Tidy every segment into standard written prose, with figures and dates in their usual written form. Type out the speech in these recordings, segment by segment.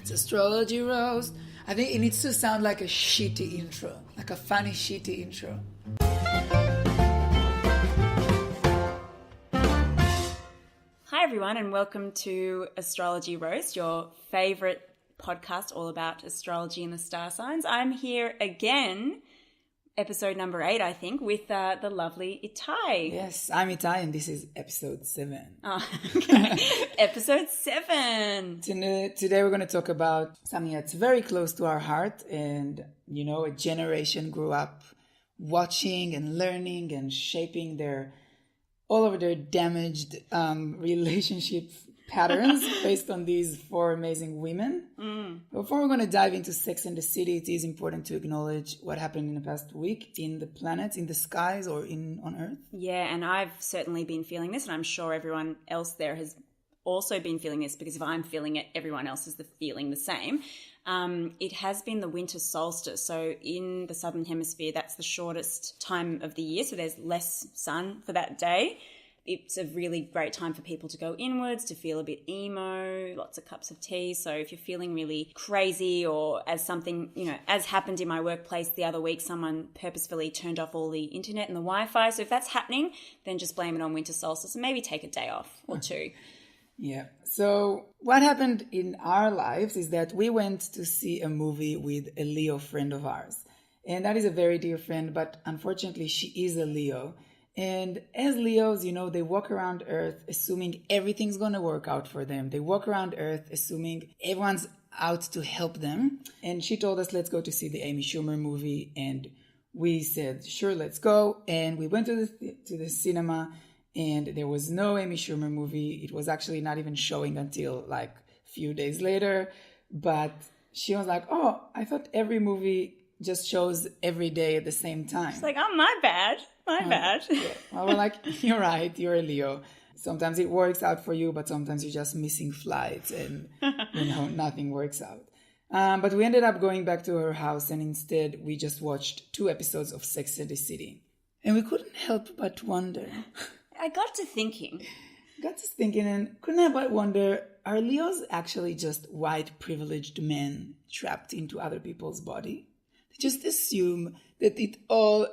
It's Astrology Roast. I think it needs to sound like a shitty intro, like a funny shitty intro. Hi everyone and welcome to Astrology Roast, your favourite podcast all about astrology and the star signs. I'm here again, episode number 8 I think, with the lovely Itai. Yes, I'm Itai and this is episode 7. Oh, okay. Episode 7. Today we're going to talk about something that's very close to our heart, and you know, a generation grew up watching and learning and shaping all over their damaged relationship patterns based on these 4 amazing women. Before we're going to dive into Sex and the City, it is important to acknowledge what happened in the past week in the planets, in the skies, or on Earth. Yeah, and I've certainly been feeling this, and I'm sure everyone else there has also been feeling this, because if I'm feeling it, everyone else is feeling the same. It has been the winter solstice. So in the southern hemisphere, that's the shortest time of the year. So there's less sun for that day. It's a really great time for people to go inwards, to feel a bit emo, lots of cups of tea. So if you're feeling really crazy, or as something, as happened in my workplace the other week, someone purposefully turned off all the internet and the Wi-Fi. So if that's happening, then just blame it on winter solstice and maybe take a day off or 2. Yeah. So what happened in our lives is that we went to see a movie with a Leo friend of ours. And that is a very dear friend, but unfortunately she is a Leo. And as Leos, they walk around Earth assuming everything's going to work out for them. They walk around Earth assuming everyone's out to help them. And she told us, let's go to see the Amy Schumer movie. And we said, sure, let's go. And we went to the cinema. And there was no Amy Schumer movie. It was actually not even showing until like a few days later. But she was like, oh, I thought every movie just shows every day at the same time. It's like, oh, my bad. My bad. Yeah. Well, we're like, you're right. You're a Leo. Sometimes it works out for you, but sometimes you're just missing flights and, nothing works out. But we ended up going back to her house, and instead we just watched 2 episodes of Sex and the City. And we couldn't help but wonder... I got to thinking and couldn't help but wonder, are Leos actually just white privileged men trapped into other people's body? They just assume that it all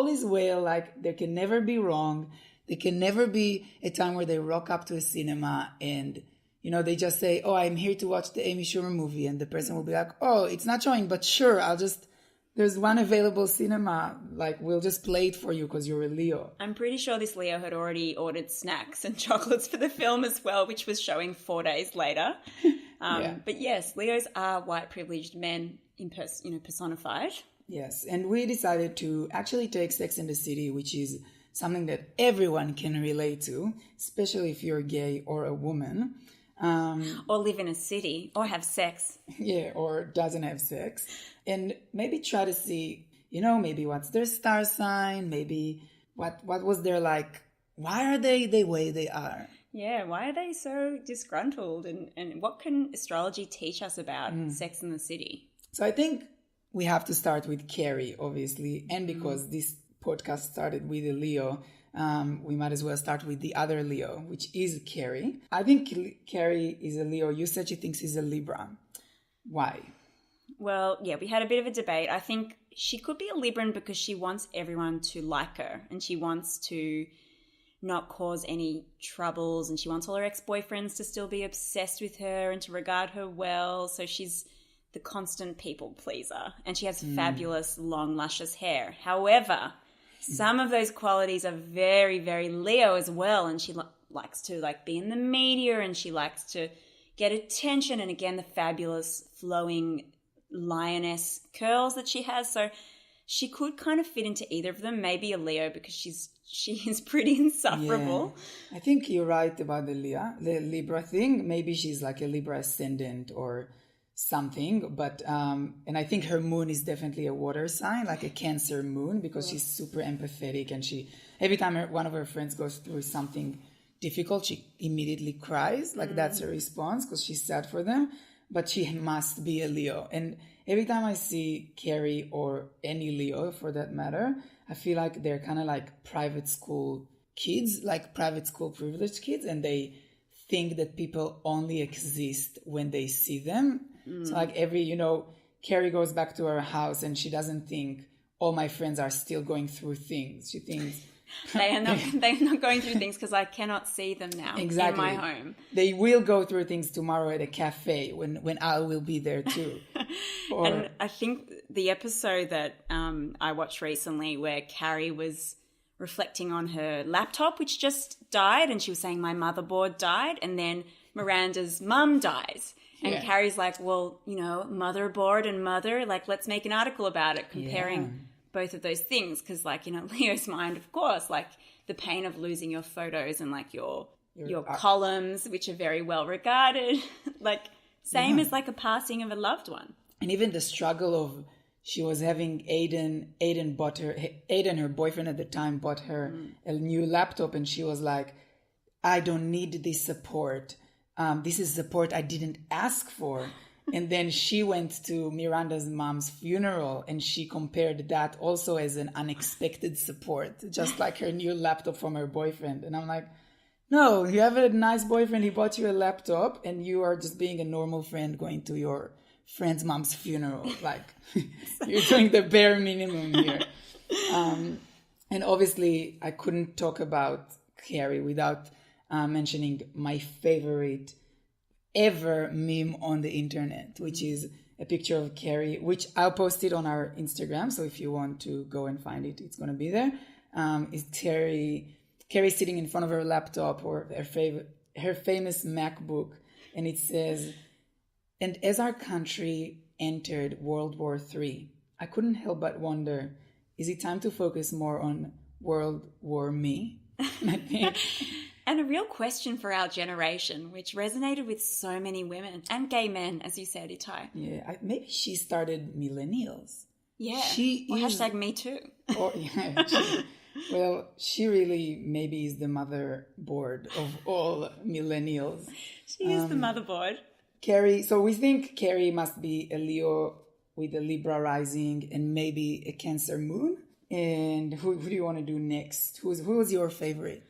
is well, like there can never be wrong. There can never be a time where they rock up to a cinema and, they just say, oh, I'm here to watch the Amy Schumer movie. And the person will be like, oh, it's not showing, but sure, there's one available cinema, like we'll just play it for you because you're a Leo. I'm pretty sure this Leo had already ordered snacks and chocolates for the film as well, which was showing 4 days later. But yes, Leos are white privileged men personified. Yes, and we decided to actually take Sex and the City, which is something that everyone can relate to, especially if you're gay or a woman. Or live in a city, or have sex. Yeah, or doesn't have sex. And maybe try to see, maybe what's their star sign, maybe what was their why are they the way they are? Yeah, why are they so disgruntled? And what can astrology teach us about Sex in the City? So I think we have to start with Carrie, obviously. And because this podcast started with a Leo, we might as well start with the other Leo, which is Carrie. I think Carrie is a Leo. You said she thinks he's a Libra. Why? Well, yeah, we had a bit of a debate. I think she could be a Libran because she wants everyone to like her, and she wants to not cause any troubles, and she wants all her ex-boyfriends to still be obsessed with her and to regard her well. So she's the constant people pleaser, and she has fabulous long luscious hair. However, some of those qualities are very, very Leo as well, and she likes to be in the media, and she likes to get attention, and again the fabulous flowing lioness curls that she has. So she could kind of fit into either of them. Maybe a Leo because she is pretty insufferable. Yeah. I think you're right about the Libra thing. Maybe she's like a Libra ascendant or something, but and I think her moon is definitely a water sign, like a Cancer moon, because she's super empathetic, and she every time one of her friends goes through something difficult, she immediately cries. That's her response because she's sad for them. But she must be a Leo. And every time I see Carrie or any Leo for that matter, I feel like they're kind of like private school kids, like private school privileged kids, and they think that people only exist when they see them. So like Carrie goes back to her house and she doesn't think all my friends are still going through things. She thinks they are not going through things because I cannot see them now in my home. They will go through things tomorrow at a cafe when Al will be there too. And I think the episode that I watched recently where Carrie was reflecting on her laptop, which just died, and she was saying my motherboard died, and then Miranda's mum dies. And Carrie's like, well, motherboard and mother, like, let's make an article about it, comparing both of those things. Because, like, Leo's mind, of course, like the pain of losing your photos and like your columns, which are very well regarded, like same as like a passing of a loved one. And even the struggle of she was having Aiden, her boyfriend at the time, bought her a new laptop, and she was like, I don't need this support. This is support I didn't ask for. And then she went to Miranda's mom's funeral and she compared that also as an unexpected support, just like her new laptop from her boyfriend. And I'm like, no, you have a nice boyfriend. He bought you a laptop and you are just being a normal friend going to your friend's mom's funeral. Like, you're doing the bare minimum here. And obviously I couldn't talk about Carrie without mentioning my favorite ever meme on the internet, which is a picture of Carrie, which I'll post it on our Instagram. So if you want to go and find it, it's going to be there. It's Carrie sitting in front of her laptop or her famous MacBook. And it says, and as our country entered World War III, I couldn't help but wonder, is it time to focus more on World War Me? And I think... And a real question for our generation, which resonated with so many women and gay men, as you said, Itai. Yeah, maybe she started millennials. Yeah, hashtag me too. She really maybe is the motherboard of all millennials. She is the motherboard. Carrie, so we think Carrie must be a Leo with a Libra rising and maybe a Cancer moon. And who do you want to do next? Who was your favorite?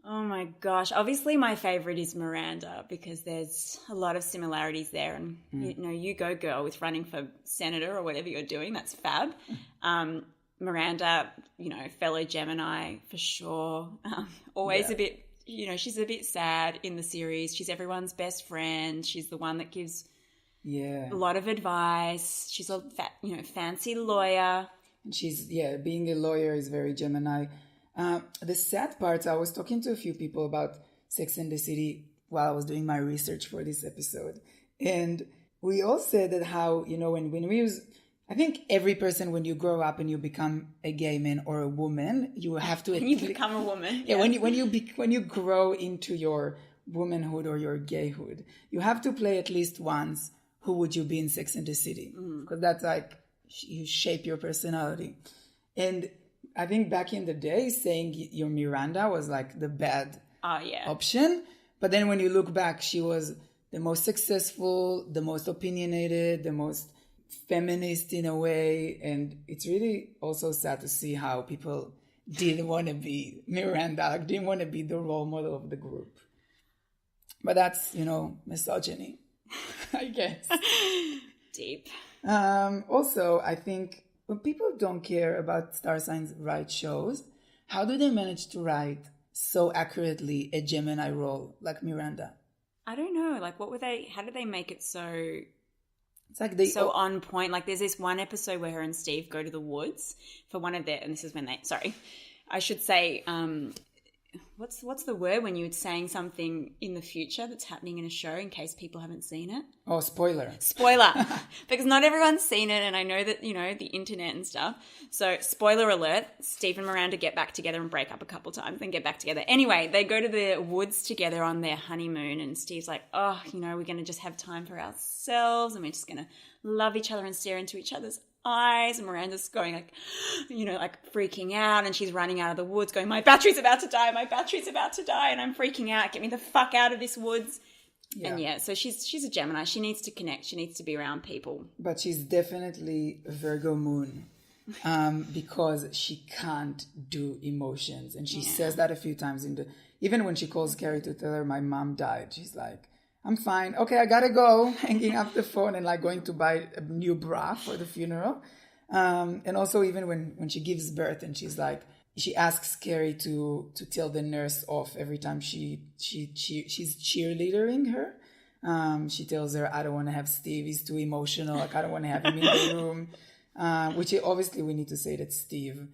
Oh my gosh. Obviously my favorite is Miranda because there's a lot of similarities there. And, you go girl with running for senator or whatever you're doing. That's fab. Miranda, fellow Gemini for sure. Always a bit, she's a bit sad in the series. She's everyone's best friend. She's the one that gives a lot of advice. She's a fancy lawyer. And she's, being a lawyer is very Gemini. The sad part, I was talking to a few people about Sex and the City while I was doing my research for this episode. And we all said that how, when we use, I think every person, when you grow up and you become a gay man or a woman, you have to... When you become a woman. Yeah, when you grow into your womanhood or your gayhood, you have to play at least once who would you be in Sex and the City. Because that's like, you shape your personality. And I think back in the day, saying your Miranda was like the bad option. But then when you look back, she was the most successful, the most opinionated, the most feminist in a way. And it's really also sad to see how people didn't want to be Miranda, like didn't want to be the role model of the group. But that's, misogyny, I guess. Deep. Also, I think when people don't care about star signs write shows, how do they manage to write so accurately a Gemini role like Miranda? I don't know. Like, how did they make it so... It's like on point. Like, there's this one episode where her and Steve go to the woods for one of their... And this is when I should say... What's the word when you're saying something in the future that's happening in a show in case people haven't seen it? Oh, spoiler. Because not everyone's seen it, and I know that, the internet and stuff. So, spoiler alert, Steve and Miranda get back together and break up a couple times, then get back together. Anyway, they go to the woods together on their honeymoon, and Steve's like, we're going to just have time for ourselves, and we're just going to love each other and stare into each other's eyes. And Miranda's going like freaking out, and she's running out of the woods going, my battery's about to die, and I'm freaking out, get me the fuck out of this woods. And so she's a Gemini. She needs to connect, she needs to be around people, but she's definitely a Virgo moon because she can't do emotions, and she says that a few times even when she calls Carrie to tell her my mom died, she's like, I'm fine. Okay, I gotta go. Hanging up the phone and like going to buy a new bra for the funeral. And also even when she gives birth and she's like, she asks Carrie to tell the nurse off every time she's cheerleadering her. She tells her, I don't want to have Steve. He's too emotional. Like, I don't want to have him in the room. Which obviously we need to say that Steve,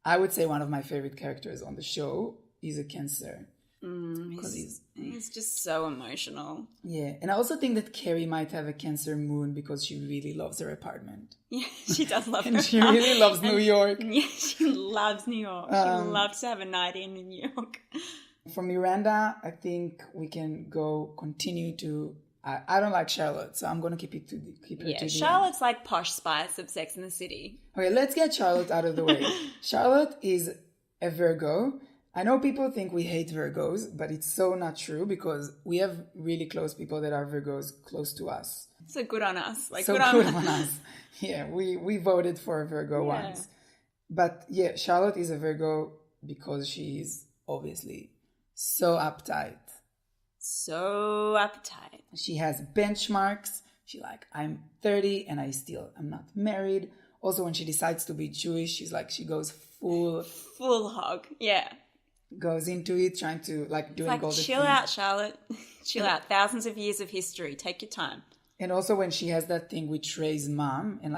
I would say one of my favorite characters on the show, is a Cancer. Because he's just so emotional. Yeah. And I also think that Carrie might have a Cancer moon because she really loves her apartment. Yeah, she does love and her she really loves New York. Yeah, she loves New York. She loves to have a night in New York. For Miranda, I think we can continue to... I don't like Charlotte, so I'm going to keep her to the end. Charlotte's like posh spice of Sex and the City. Okay, let's get Charlotte out of the way. Charlotte is a Virgo. I know people think we hate Virgos, but it's so not true because we have really close people that are Virgos close to us. So good on us. Good on us. Yeah, we voted for a Virgo once. But yeah, Charlotte is a Virgo because she's obviously so uptight. So uptight. She has benchmarks. She like, I'm 30 and I'm not married. Also, when she decides to be Jewish, she goes full hog. Yeah. Goes into it, trying to doing all the things. Chill out, Charlotte. Chill out. Thousands of years of history. Take your time. And also when she has that thing with Trey's mom and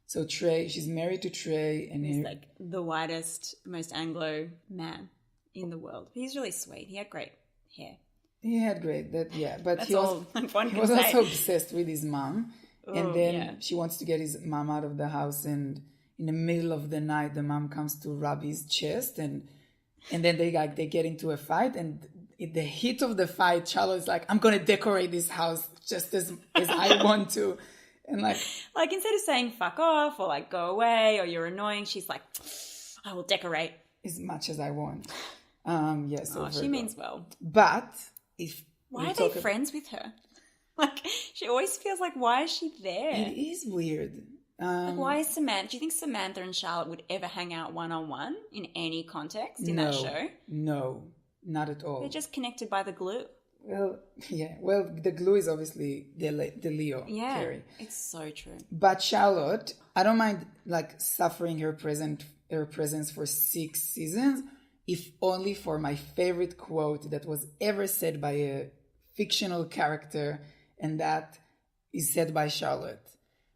so Trey, she's married to Trey and he's like the whitest, most Anglo man in the world. He's really sweet. He had great hair. He had great but he was also obsessed with his mom. And then she wants to get his mom out of the house, and in the middle of the night the mom comes to rub his chest and then they get into a fight, and in the heat of the fight Charlotte's like, I'm gonna decorate this house just as I want to. And instead of saying fuck off or go away or you're annoying, she's like, I will decorate as much as I want. She means well. But why are they friends with her? She always feels like, why is she there? It is weird. Why is Samantha? Do you think Samantha and Charlotte would ever hang out one-on-one in any context in that show? No, not at all. They're just connected by the glue. Well, yeah. Well, the glue is obviously the Leo. Yeah, Carrie. It's so true. But Charlotte, I don't mind suffering her presence for 6 seasons, if only for my favorite quote that was ever said by a fictional character, and that is said by Charlotte.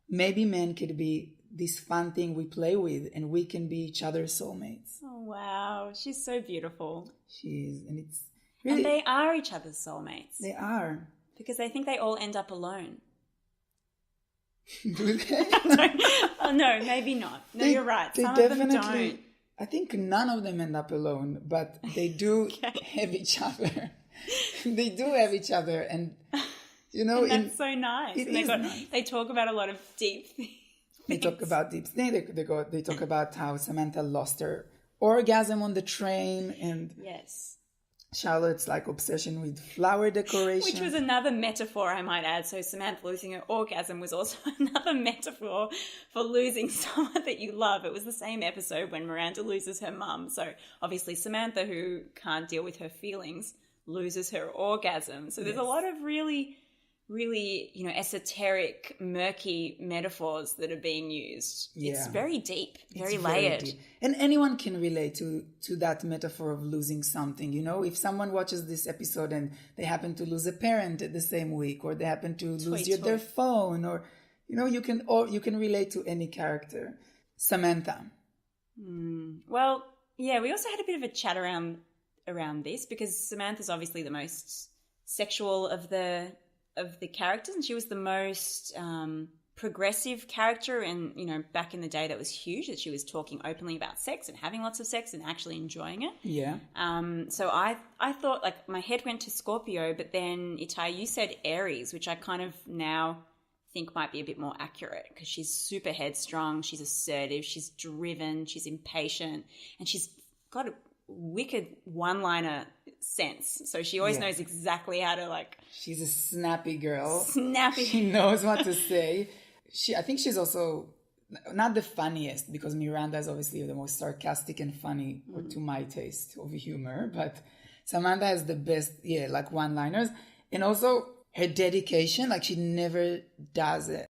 Maybe men could be this fun thing we play with, and we can be each other's soulmates. Oh, wow. She's so beautiful. She is, and it's really... And they are each other's soulmates. They are. Because they think they all end up alone. Do they? Oh, no, maybe not. No, you're right. Some of them don't. I think none of them end up alone, but they do have each other. They do have each other, and and that's so nice. Nice. They talk about a lot of deep things. They talk about deep things. They talk about how Samantha lost her orgasm on the train, and yes, Charlotte's obsession with flower decoration, which was another metaphor, I might add. So Samantha losing her orgasm was also another metaphor for losing someone that you love. It was the same episode when Miranda loses her mum. So obviously Samantha, who can't deal with her feelings, loses her orgasm. So there's a lot of really, really, esoteric, murky metaphors that are being used. Yeah. It's very deep, very layered. Very deep. And anyone can relate to that metaphor of losing something. If someone watches this episode and they happen to lose a parent the same week, or they happen to lose their phone, or you can relate to any character. Samantha. Well, yeah, we also had a bit of a chat around this because Samantha's obviously the most sexual of the characters, and she was the most progressive character, and back in the day that was huge, that she was talking openly about sex and having lots of sex and actually enjoying it. Yeah. So I thought my head went to Scorpio, but then Itai, you said Aries, which I kind of now think might be a bit more accurate because she's super headstrong, she's assertive, she's driven, she's impatient, and she's got a wicked one-liner sense. So she always knows exactly how to She's a snappy girl. Snappy. She knows what to say. I think she's also not the funniest, because Miranda is obviously the most sarcastic and funny, or to my taste, of humor. But Samantha has the best, one-liners. And also, her dedication, like she never does it